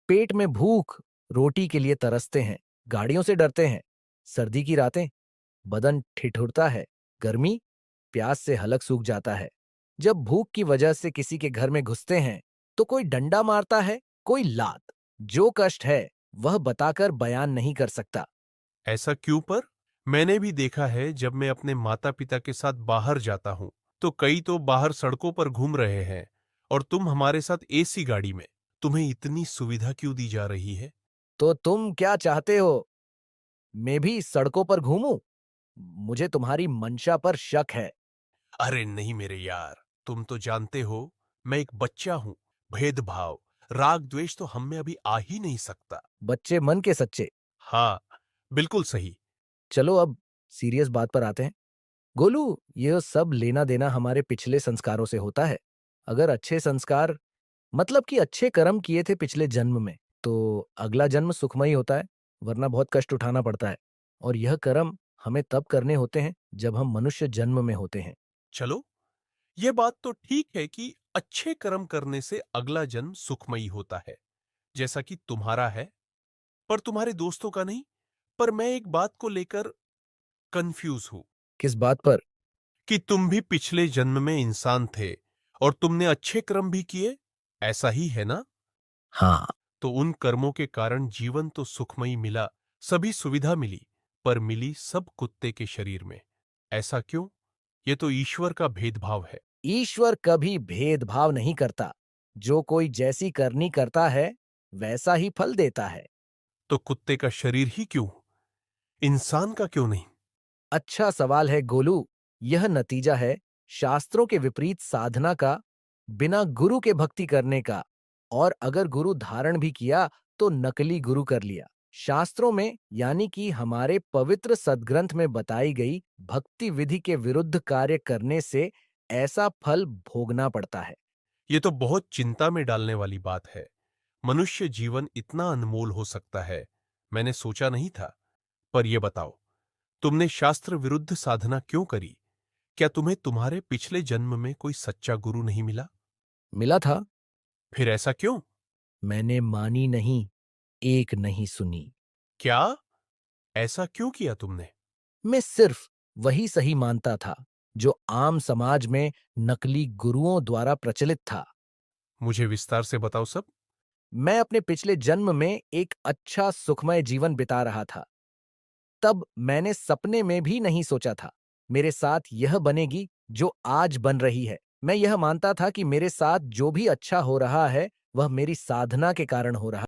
पेट में भूख, रोटी के लिए तरसते हैं, गाड़ियों से डरते हैं, सर्दी की रातें, बदन ठिठुरता है, गर्मी, प्यास से हलक सूख जाता है। जब भूख की वजह से किसी के घर में घुसते हैं, तो कोई डंडा मारता है, कोई लात। जो कष्ट है, वह बताकर बयान नहीं कर सकता। ऐसा क्यों पर? मैंने भी देखा है जब मैं अपने माता पिता के साथ बाहर जाता हूँ, तो कई तो बाहर सड़कों पर घूम रहे हैं और तुम हमारे साथ एसी गाड़ी में। तुम्हें इतनी सुविधा क्यों दी जा रही है? तो तुम क्या चाहते हो? मैं भी सड़कों पर घूमूं? मुझे तुम्हारी मंशा पर शक है। अरे नहीं मेरे यार, तुम तो जानते हो मैं एक बच्चा हूं। भेदभाव, राग द्वेष तो हम में अभी आ ही नहीं सकता। बच्चे मन के सच्चे। हाँ, बिल्कुल सही। चलो अब सीरियस बात पर आते हैं। गोलू, यह सब लेना देना हमारे पिछले संस्कारों से होता है। अगर अच्छे संस्कार मतलब कि अच्छे कर्म किए थे पिछले जन्म में, तो अगला जन्म सुखमय होता है, वरना बहुत कष्ट उठाना पड़ता है। और यह कर्म हमें तब करने होते हैं जब हम मनुष्य जन्म में होते हैं। चलो, ये बात तो ठीक है कि अच्छे कर्म करने से अगला जन्म सुखमयी होता है, जैसा कि तुम्हारा है, पर तुम्हारे दोस्तों का नहीं। पर मैं एक बात को लेकर कंफ्यूज हूं किस बात पर? कि तुम भी पिछले जन्म में इंसान थे और तुमने अच्छे कर्म भी किए, ऐसा ही है ना? हाँ। तो उन कर्मों के कारण जीवन तो सुखमयी मिला, सभी सुविधा मिली, पर मिली सब कुत्ते के शरीर में। ऐसा क्यों? ये तो ईश्वर का भेदभाव है। ईश्वर कभी भेदभाव नहीं करता। जो कोई जैसी करनी करता है, वैसा ही फल देता है। तो कुत्ते का शरीर ही क्यों, इंसान का क्यों नहीं? अच्छा सवाल है गोलू। यह नतीजा है शास्त्रों के विपरीत साधना का, बिना गुरु के भक्ति करने का। और अगर गुरु धारण भी किया, तो नकली गुरु कर लिया। शास्त्रों में यानी कि हमारे पवित्र सदग्रंथ में बताई गई भक्ति विधि के विरुद्ध कार्य करने से ऐसा फल भोगना पड़ता है। ये तो बहुत चिंता में डालने वाली बात है। मनुष्य जीवन इतना अनमोल हो सकता है, मैंने सोचा नहीं था। पर यह बताओ, तुमने शास्त्र विरुद्ध साधना क्यों करी? क्या तुम्हें तुम्हारे पिछले जन्म में कोई सच्चा गुरु नहीं मिला? मिला था। फिर ऐसा क्यों? मैंने मानी नहीं, एक नहीं सुनी। क्या? ऐसा क्यों किया तुमने? मैं सिर्फ वही सही मानता था जो आम समाज में नकली गुरुओं द्वारा प्रचलित था। मुझे विस्तार से बताओ सब। मैं अपने पिछले जन्म में एक अच्छा सुखमय जीवन बिता रहा था। तब मैंने सपने में भी नहीं सोचा था मेरे साथ यह बनेगी जो आज बन रही है। मैं यह मानता था कि मेरे साथ जो भी अच्छा हो रहा है, वह मेरी साधना के कारण हो रहा है।